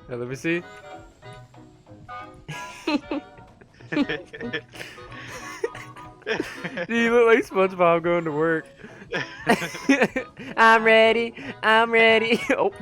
Now, let me see. Dude, you look like SpongeBob going to work. I'm ready. I'm ready. Oh.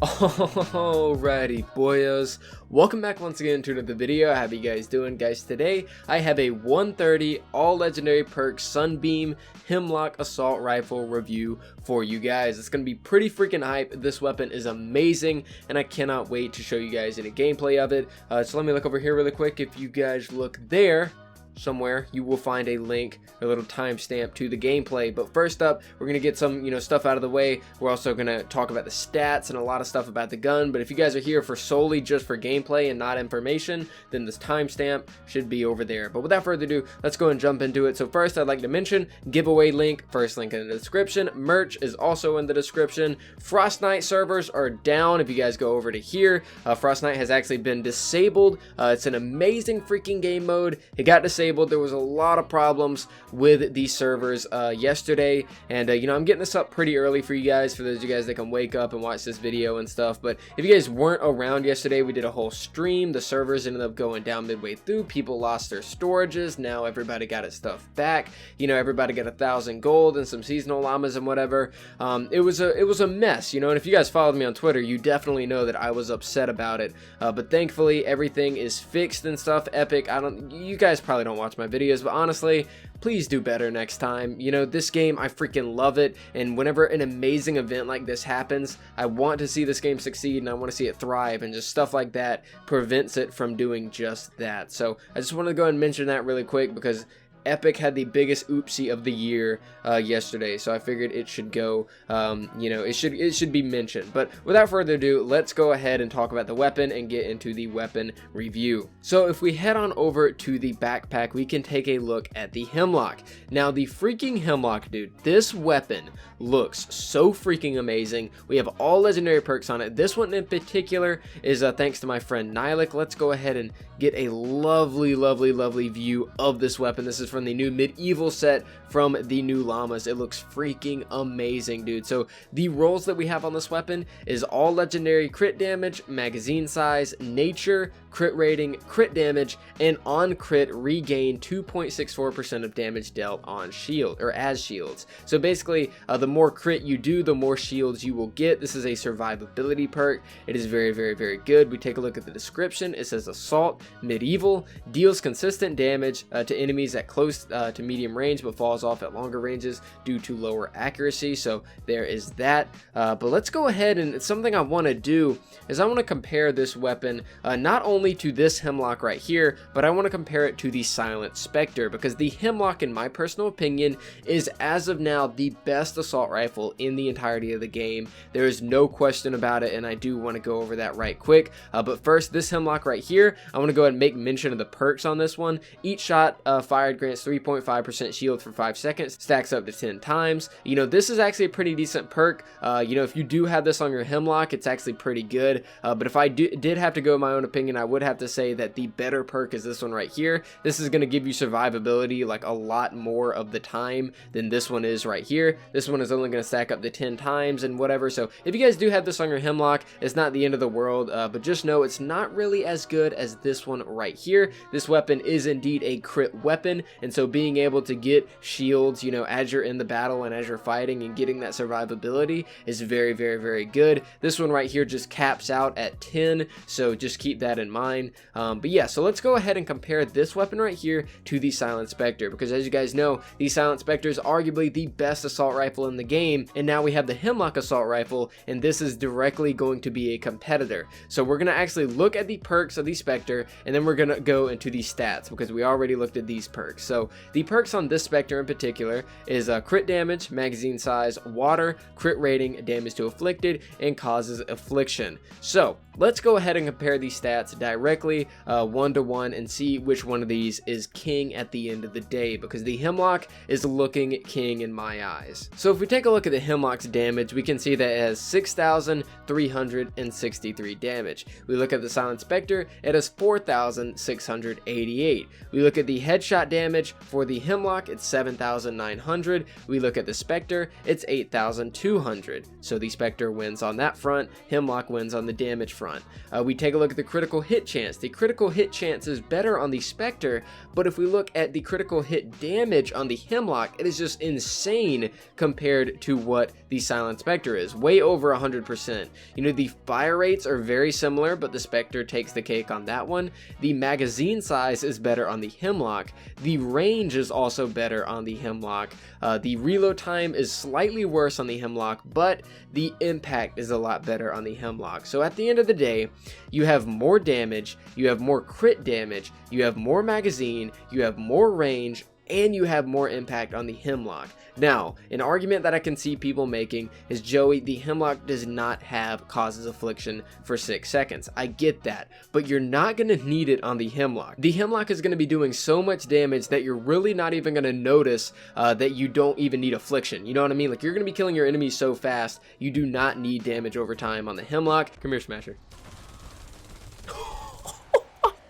Alrighty, boyos. Welcome back once again to another video. How you guys doing, guys? Today I have a 130 all legendary perk Sunbeam Hemlock assault rifle review for you guys. It's gonna be pretty freaking hype. This weapon is amazing, and I cannot wait to show you guys any gameplay of it. So let me look over here really quick. If you guys look there somewhere, you will find a link, a little timestamp to the gameplay. But first up, we're gonna get some stuff out of the way. We're also gonna talk about the stats and a lot of stuff about the gun. But if you guys are here for solely just for gameplay and not information, then this timestamp should be over there. But without further ado, let's go and jump into it. So first, I'd like to mention giveaway link, first link in the description. Merch is also in the description. Fortnite servers are down. If you guys go over to here, Fortnite has actually been disabled. It's an amazing freaking game mode. It got disabled. There was a lot of problems with these servers yesterday, and I'm getting this up pretty early for you guys, for those of you guys that can wake up and watch this video and stuff. But if you guys weren't around yesterday, we did a whole stream. The servers ended up going down midway through. People lost their storages. Now everybody got its stuff back. Everybody got 1,000 gold and some seasonal llamas and whatever. It was a mess, and if you guys followed me on Twitter, you definitely know that I was upset about it. But thankfully everything is fixed and stuff. Epic. You guys probably don't watch my videos, but honestly, please do better next time. This game, I freaking love it, and whenever an amazing event like this happens, I want to see this game succeed, and I want to see it thrive, and just stuff like that prevents it from doing just that. So I just want to go and mention that really quick, because Epic had the biggest oopsie of the year yesterday, so I figured it should go, it should be mentioned. But without further ado, let's go ahead and talk about the weapon and get into the weapon review. So if we head on over to the backpack, we can take a look at the Hemlock. Now, the freaking Hemlock, dude, this weapon looks so freaking amazing. We have all legendary perks on it. This one in particular is thanks to my friend Nylek. Let's go ahead and get a lovely view of this weapon. This is from the new medieval set from the new llamas. It looks freaking amazing, dude. So the rolls that we have on this weapon is all legendary crit damage, magazine size, nature, crit rating, crit damage, and on crit regain 2.64% of damage dealt on shield or as shields. So basically, the more crit you do, the more shields you will get. This is a survivability perk. It is very good. We take a look at the description. It says assault medieval, deals consistent damage to enemies at close to medium range, but falls off at longer ranges due to lower accuracy. So there is that. But let's go ahead, and something I want to do is I want to compare this weapon not only to this Hemlock right here, but I want to compare it to the Silent Spectre, because the Hemlock, in my personal opinion, is as of now the best assault rifle in the entirety of the game. There is no question about it, and I do want to go over that right quick. But first, this Hemlock right here, I want to go ahead and make mention of the perks on this one. Each shot fired grants 3.5% shield for 5 seconds, stacks up to 10 times. This is actually a pretty decent perk. If you do have this on your Hemlock, it's actually pretty good. But if I did have to go my own opinion, I would have to say that the better perk is this one right here. This is going to give you survivability like a lot more of the time than this one is right here. This one is only going to stack up to 10 times and whatever. So if you guys do have this on your Hemlock, it's not the end of the world, but just know it's not really as good as this one right here. This weapon is indeed a crit weapon, and so being able to get shields, as you're in the battle and as you're fighting, and getting that survivability is very good. This one right here just caps out at 10, so just keep that in mind. But yeah, so let's go ahead and compare this weapon right here to the Silent Spectre, because as you guys know, the Silent Spectre is arguably the best assault rifle in the game, and now we have the Hemlock assault rifle, and this is directly going to be a competitor. So we're going to actually look at the perks of the Spectre, and then we're going to go into the stats, because we already looked at these perks. So the perks on this Spectre in particular is crit damage, magazine size, water, crit rating, damage to afflicted, and causes affliction. So let's go ahead and compare these stats directly 1-to-1 and see which one of these is king at the end of the day, because the Hemlock is looking king in my eyes. So if we take a look at the Hemlock's damage, we can see that it has 6,363 damage. We look at the Silent Spectre, it has 4,688. We look at the headshot damage for the Hemlock, it's 7,900. We look at the Spectre, it's 8,200. So the Spectre wins on that front, Hemlock wins on the damage front. We take a look at the critical hit chance. The critical hit chance is better on the Spectre, but if we look at the critical hit damage on the Hemlock, it is just insane compared to what the Silent Spectre is, way over 100%. You know, the fire rates are very similar, but the Spectre takes the cake on that one. The magazine size is better on the Hemlock. The range is also better on the Hemlock. The reload time is slightly worse on the Hemlock, but the impact is a lot better on the Hemlock. So at the end of the day, you have more damage, you have more crit damage, you have more magazine, you have more range, and you have more impact on the Hemlock. Now, an argument that I can see people making is, Joey, the Hemlock does not have Causes Affliction for 6 seconds. I get that, but you're not going to need it on the Hemlock. The Hemlock is going to be doing so much damage that you're really not even going to notice that you don't even need Affliction. You know what I mean? Like, you're going to be killing your enemies so fast, you do not need damage over time on the Hemlock. Come here, Smasher.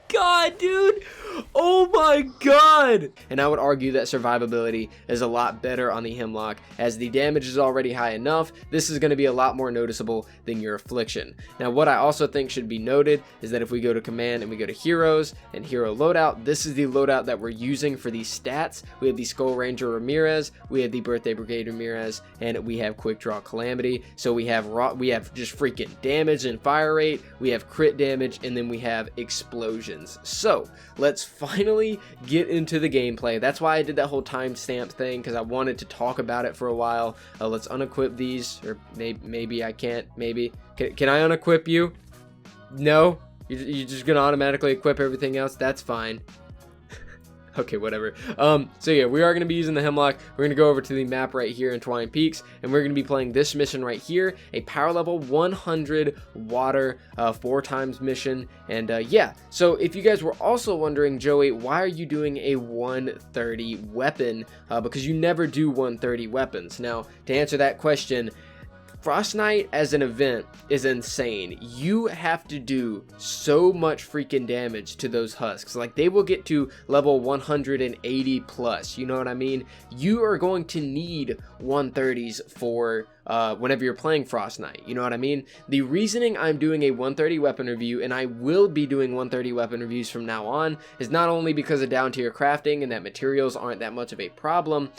God, dude, oh my god. And I would argue that survivability is a lot better on the Hemlock, as the damage is already high enough. This is going to be a lot more noticeable than your Affliction. Now, what I also think should be noted is that if we go to command and we go to heroes and hero loadout, this is the loadout that we're using for these stats. We have the Skull Ranger Ramirez, we have the Birthday Brigade Ramirez, and we have Quick Draw Calamity. So we have just freaking damage and fire rate, we have crit damage, and then we have explosions. So let's finally get into the gameplay. That's why I did that whole timestamp thing, because I wanted to talk about it for a while. Let's unequip these, or maybe I can't. Maybe can I unequip you? No, you're just gonna automatically equip everything else. That's fine. Okay, whatever. So yeah, we are going to be using the Hemlock. We're going to go over to the map right here in Twine Peaks, and we're going to be playing this mission right here, a power level 100 water 4 times mission. And yeah, so if you guys were also wondering, Joey, why are you doing a 130 weapon? Because you never do 130 weapons. Now, to answer that question, Fortnite as an event is insane. You have to do so much freaking damage to those husks. Like, they will get to level 180 plus, you know what I mean? You are going to need 130s for whenever you're playing Fortnite, you know what I mean? The reasoning I'm doing a 130 weapon review, and I will be doing 130 weapon reviews from now on, is not only because of down tier crafting and that materials aren't that much of a problem,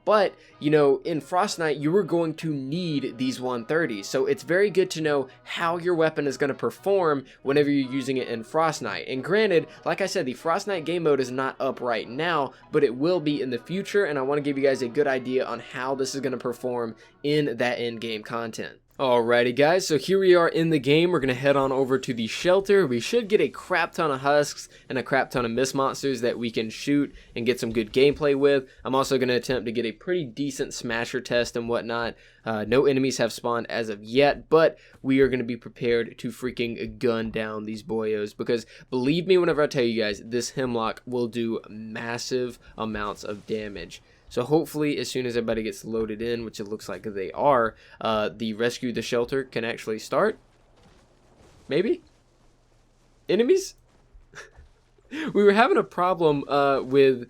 but you know, in Fortnite you are going to need these 130s, so it's very good to know how your weapon is going to perform whenever you're using it in Fortnite. And granted, like I said, the Fortnite game mode is not up right now, but it will be in the future, and I want to give you guys a good idea on how this is going to perform in that in-game content. Alrighty guys, so here we are in the game. We're going to head on over to the shelter. We should get a crap ton of husks and a crap ton of mist monsters that we can shoot and get some good gameplay with. I'm also going to attempt to get a pretty decent smasher test and whatnot. No enemies have spawned as of yet, but we are going to be prepared to freaking gun down these boyos, because believe me whenever I tell you guys, this Hemlock will do massive amounts of damage. So hopefully as soon as everybody gets loaded in, which it looks like they are, the rescue the shelter can actually start. Maybe? Enemies? We were having a problem with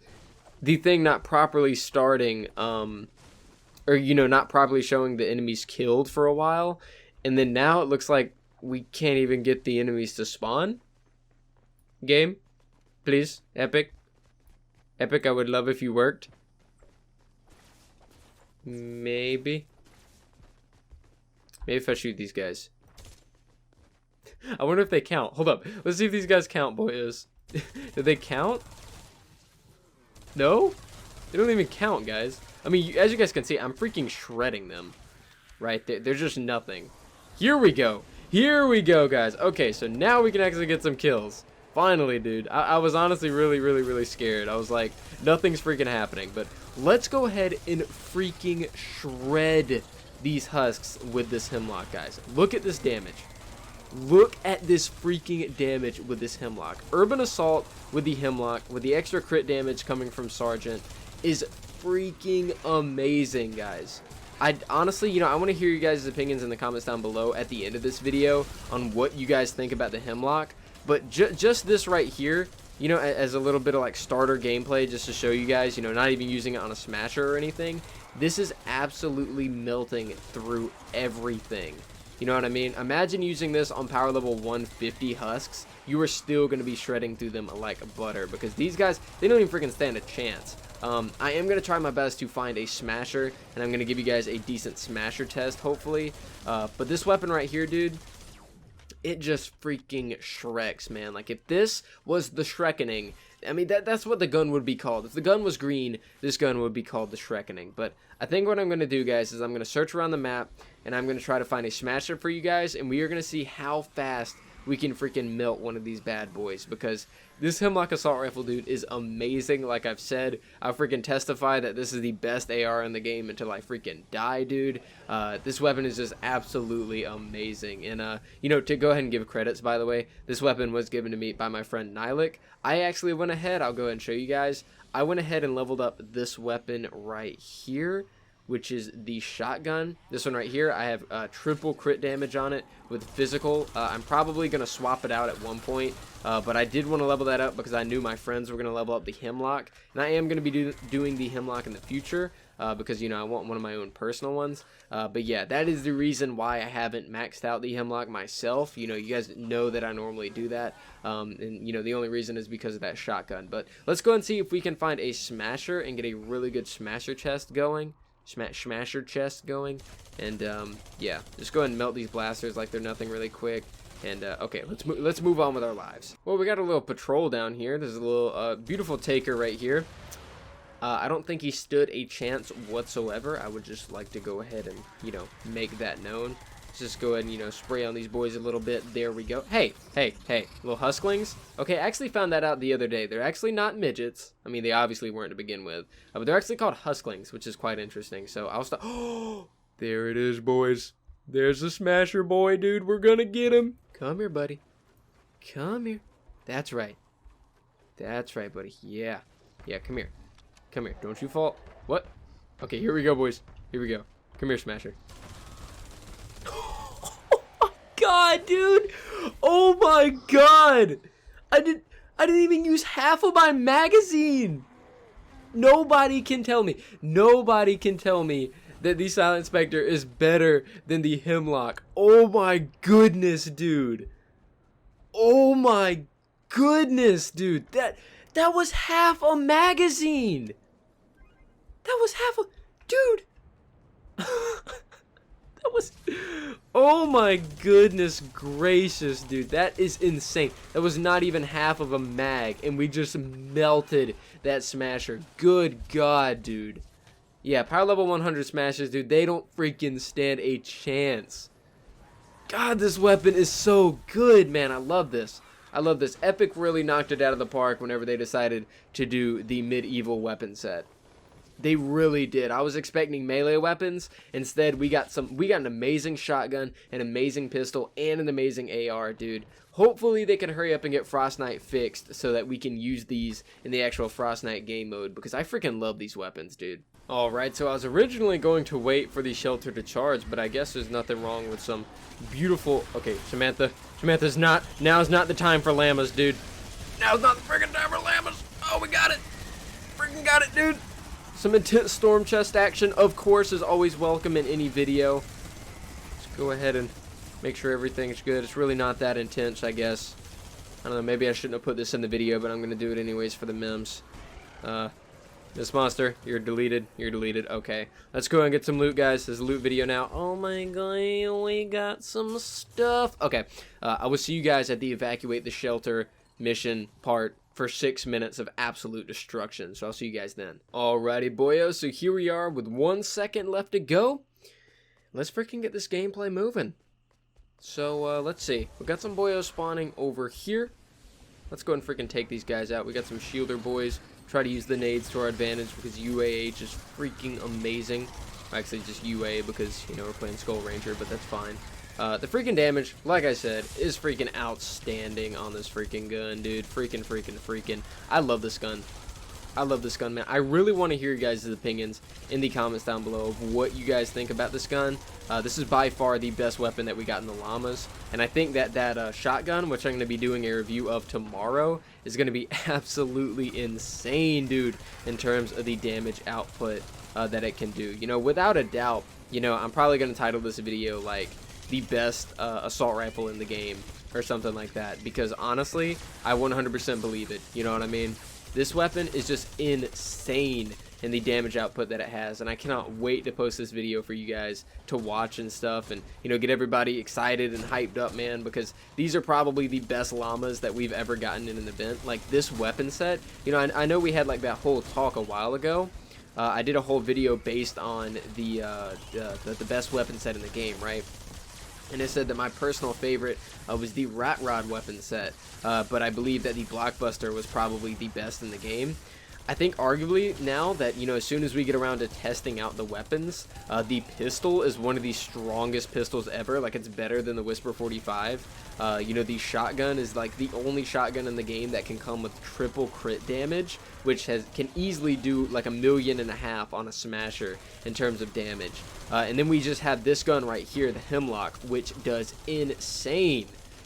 the thing not properly starting, or you know, not properly showing the enemies killed for a while, and then now it looks like we can't even get the enemies to spawn. Game, please, Epic, I would love if you worked. Maybe if I shoot these guys. I wonder if they count. Hold up. Let's see if these guys count, boys. Do they count? No? They don't even count, guys. I mean, as you guys can see, I'm freaking shredding them. Right? They're just nothing. Here we go. Here we go, guys. Okay, so now we can actually get some kills. Finally, dude. I was honestly really scared. I was like, nothing's freaking happening. But let's go ahead and freaking shred these husks with this Hemlock, guys. Look at this damage. Look at this freaking damage with this Hemlock. Urban Assault with the Hemlock, with the extra crit damage coming from Sergeant, is freaking amazing, guys. I honestly, you know, I want to hear you guys' opinions in the comments down below at the end of this video on what you guys think about the Hemlock. But just this right here, you know, as a little bit of like starter gameplay, just to show you guys, you know, not even using it on a smasher or anything, this is absolutely melting through everything. You know what I mean? Imagine using this on power level 150 husks. You are still going to be shredding through them like butter, because these guys, they don't even freaking stand a chance. I am going to try my best to find a smasher, and I'm going to give you guys a decent smasher test, hopefully. But this weapon right here, dude, it just freaking shreks, man. Like, if this was the Shrekening, I mean, that's what the gun would be called. If the gun was green, this gun would be called the Shrekening. But I think what I'm going to do, guys, is I'm going to search around the map, and I'm going to try to find a smasher for you guys, and we are going to see how fast we can freaking melt one of these bad boys, because this Hemlock Assault Rifle, dude, is amazing. Like I've said, I'll freaking testify that this is the best AR in the game until I freaking die, dude. This weapon is just absolutely amazing. And, you know, to go ahead and give credits, by the way, this weapon was given to me by my friend Nilek. I actually went ahead, I'll go ahead and show you guys. I went ahead and leveled up this weapon right here, which is the shotgun. This one right here, I have triple crit damage on it with physical. I'm probably going to swap it out at one point, but I did want to level that up because I knew my friends were going to level up the Hemlock, and I am going to be doing the Hemlock in the future, because, you know, I want one of my own personal ones. But yeah, that is the reason why I haven't maxed out the Hemlock myself. You know, you guys know that I normally do that, and, you know, the only reason is because of that shotgun. But let's go and see if we can find a smasher and get a really good smasher chest going. Smasher chest going, and yeah, just go ahead and melt these blasters like they're nothing really quick. And okay, let's move on with our lives. Well, we got a little patrol down here. There's a little beautiful taker right here. I don't think he stood a chance whatsoever. I would just like to go ahead and, you know, make that known. Let's just go ahead and, you know, spray on these boys a little bit. There we go. Hey, little husklings. Okay, I actually found that out the other day. They're actually not midgets. I mean, they obviously weren't to begin with, but they're actually called husklings, which is quite interesting. So I'll stop. Oh, there it is, boys. There's the smasher boy, dude. We're gonna get him. Come here, buddy. Come here. That's right. That's right, buddy. Yeah. Yeah, come here. Come here. Don't you fall. What? Okay, here we go, boys. Here we go. Come here, smasher. God, dude. Oh my god. I didn't even use half of my magazine. Nobody can tell me that the Silent Spectre is better than the Hemlock. Oh my goodness, dude. Oh my goodness, dude. That was half a magazine. That was half a... Dude. That was... Oh my goodness gracious, dude. That is insane. That was not even half of a mag, and we just melted that smasher. Good God, dude. Yeah, power level 100 smashers, dude, they don't freaking stand a chance. God, this weapon is so good, man. I love this. I love this. Epic really knocked it out of the park whenever they decided to do the medieval weapon set. They really did. I was expecting melee weapons. Instead, we got an amazing shotgun, an amazing pistol, and an amazing AR, dude. Hopefully, they can hurry up and get Frostnite fixed so that we can use these in the actual Frostnite game mode, because I freaking love these weapons, dude. Alright, so I was originally going to wait for the shelter to charge, but I guess there's nothing wrong with some beautiful... Okay, Samantha's not... Now's not the time for llamas, dude. Now's not the freaking time for llamas. Oh, we got it. Freaking got it, dude. Some intense storm chest action, of course, is always welcome in any video. Let's go ahead and make sure everything's good. It's really not that intense, I guess. I don't know, maybe I shouldn't have put this in the video, but I'm going to do it anyways for the memes. This monster, you're deleted. You're deleted. Okay. Let's go and get some loot, guys. This is a loot video now. Oh my god, we got some stuff. Okay. I will see you guys at the evacuate the shelter mission part for 6 minutes of absolute destruction. So I'll see you guys then. Alrighty, boyos. So here we are with 1 second left to go. Let's freaking get this gameplay moving. So, let's see. We got some boyos spawning over here. Let's go and freaking take these guys out. We got some shielder boys. Try to use the nades to our advantage because UAH is freaking amazing. Actually, just UA because, you know, we're playing Skull Ranger, but that's fine. The freaking damage, like I said, is freaking outstanding on this freaking gun, dude. Freaking. I love this gun. I love this gun, man. I really want to hear you guys' opinions in the comments down below of what you guys think about this gun. This is by far the best weapon that we got in the llamas, and I think that shotgun, which I'm going to be doing a review of tomorrow, is going to be absolutely insane, dude, in terms of the damage output that it can do. You know, without a doubt, you know, I'm probably going to title this video like the best assault rifle in the game or something like that, because honestly, I 100% believe it. You know what I mean? This weapon is just insane in the damage output that it has, and I cannot wait to post this video for you guys to watch and stuff, and you know, get everybody excited and hyped up, man, because these are probably the best llamas that we've ever gotten in an event. Like this weapon set, you know, I know we had like that whole talk a while ago. I did a whole video based on the best weapon set in the game, right? And it said that my personal favorite was the Rat Rod weapon set, but I believe that the Blockbuster was probably the best in the game. I think arguably now that, you know, as soon as we get around to testing out the weapons, the pistol is one of the strongest pistols ever. Like, it's better than the Whisper 45. You know, the shotgun is like the only shotgun in the game that can come with triple crit damage, which can easily do like 1.5 million on a smasher in terms of damage. And then we just have this gun right here, the Hemlock, which does insane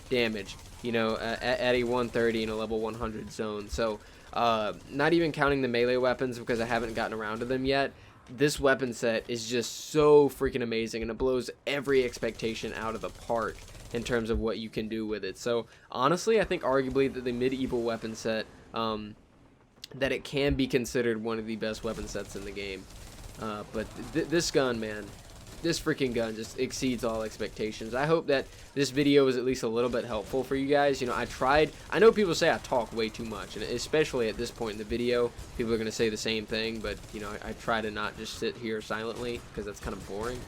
damage, you know, at a 130 in a level 100 zone. So not even counting the melee weapons, because I haven't gotten around to them yet, this weapon set is just so freaking amazing, and it blows every expectation out of the park in terms of what you can do with it. So honestly, I think arguably that the medieval weapon set, that it can be considered one of the best weapon sets in the game. But this gun, man, this freaking gun just exceeds all expectations. I hope that this video is at least a little bit helpful for you guys. You know, I know people say I talk way too much, and especially at this point in the video, people are going to say the same thing, but, you know, I try to not just sit here silently, because that's kind of boring.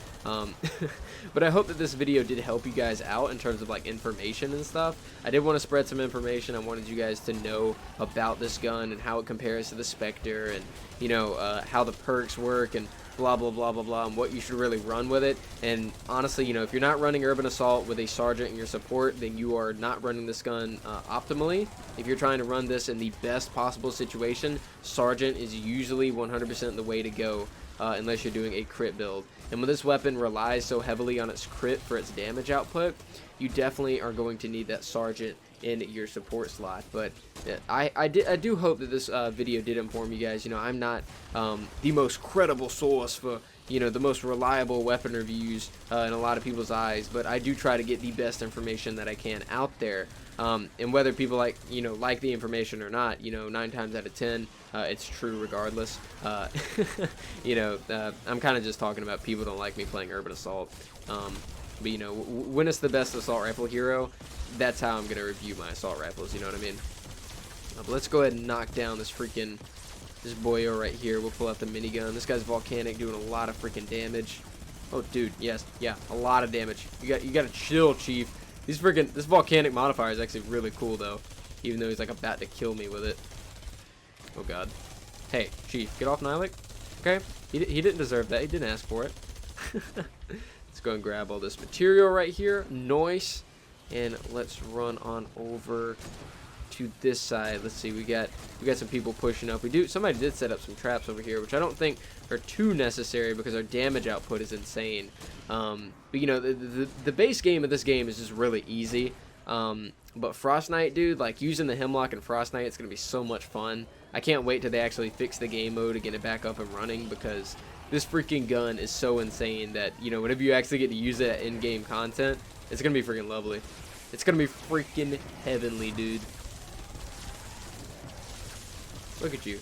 But I hope that this video did help you guys out in terms of, like, information and stuff. I did want to spread some information. I wanted you guys to know about this gun and how it compares to the Spectre, and, you know, how the perks work, and blah blah blah blah blah, and what you should really run with it. And honestly, you know, if you're not running Urban Assault with a sergeant in your support, then you are not running this gun optimally. If you're trying to run this in the best possible situation, sergeant is usually 100% the way to go, unless you're doing a crit build. And when this weapon relies so heavily on its crit for its damage output, you definitely are going to need that sergeant in your support slot. But I do hope that this video did inform you guys. You know, I'm not the most credible source for, you know, the most reliable weapon reviews in a lot of people's eyes, but I do try to get the best information that I can out there. And whether people like the information or not, you know, 9 times out of 10, it's true regardless. You know, I'm kind of just talking about people don't like me playing Urban Assault. But, you know, when it's the best assault rifle hero, that's how I'm going to review my assault rifles, you know what I mean? But let's go ahead and knock down this boyo right here. We'll pull out the minigun. This guy's volcanic, doing a lot of freaking damage. Oh, dude, yes, yeah, a lot of damage. You got to chill, Chief. This volcanic modifier is actually really cool, though, even though he's like about to kill me with it. Oh God. Hey, Chief, get off Nihilic. Okay, he didn't deserve that. He didn't ask for it. Let's go and grab all this material right here. Nice. And let's run on over to this side. Let's see, we got some people pushing up. Somebody did set up some traps over here, which I don't think are too necessary because our damage output is insane. But you know, the base game of this game is just really easy. But Frost Knight, dude, like using the Hemlock and Frost Knight, it's gonna be so much fun. I can't wait till they actually fix the game mode to get it back up and running, because this freaking gun is so insane that, you know, whenever you actually get to use it at in-game content, it's gonna be freaking lovely. It's gonna be freaking heavenly, dude. Look at you.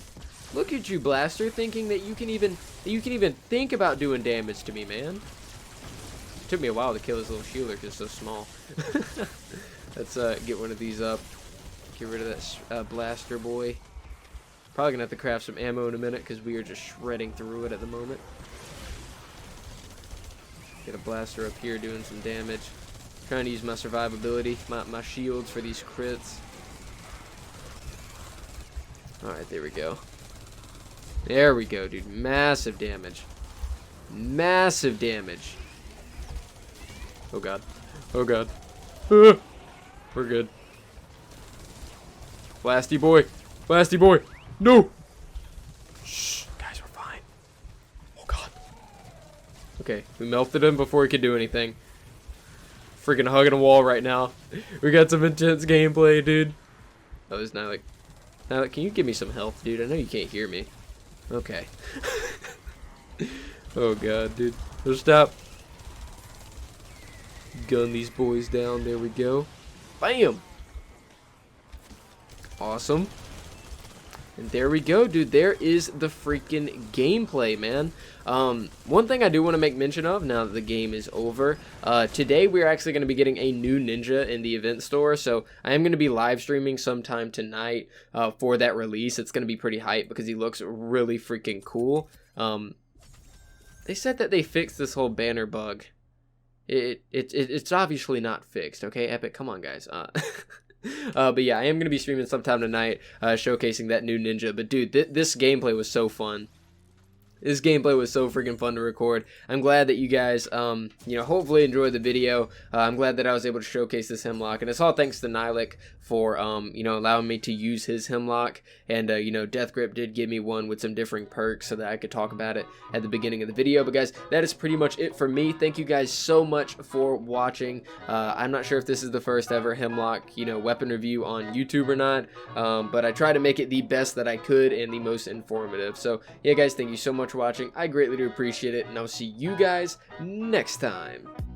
Look at you, Blaster, thinking that you can even think about doing damage to me, man. It took me a while to kill this little shielder because it's so small. Let's get one of these up. Get rid of that Blaster boy. Probably gonna have to craft some ammo in a minute because we are just shredding through it at the moment. Get a Blaster up here doing some damage. Trying to use my survivability, my shields for these crits. Alright, there we go. There we go, dude. Massive damage. Massive damage. Oh God. Oh god. We're good. Blasty boy. Blasty boy. No. Shh. Guys, we're fine. Oh god. Okay, we melted him before he could do anything. Freaking hugging a wall right now. We got some intense gameplay, dude. Oh, there's Nylik. Nylik, can you give me some health, dude? I know you can't hear me. Okay. Oh god, dude. No, stop. Gun these boys down. There we go. Bam! Awesome. And there we go, dude. There is the freaking gameplay, man. One thing I do want to make mention of now that the game is over, today we're actually going to be getting a new ninja in the event store, so I am going to be live streaming sometime tonight for that release. It's going to be pretty hype because he looks really freaking cool. They said that they fixed this whole banner bug. It's obviously not fixed, okay, Epic? Come on, guys. But yeah, I am going to be streaming sometime tonight, showcasing that new ninja. But dude, this gameplay was so fun. This gameplay was so freaking fun to record. I'm glad that you guys, you know, hopefully enjoyed the video. I'm glad that I was able to showcase this Hemlock. And it's all thanks to Nylik for, you know, allowing me to use his Hemlock. And, you know, Death Grip did give me one with some differing perks so that I could talk about it at the beginning of the video. But guys, that is pretty much it for me. Thank you guys so much for watching. I'm not sure if this is the first ever Hemlock, you know, weapon review on YouTube or not. But I try to make it the best that I could and the most informative. So, yeah, guys, thank you so much for watching. I greatly do appreciate it, and I'll see you guys next time.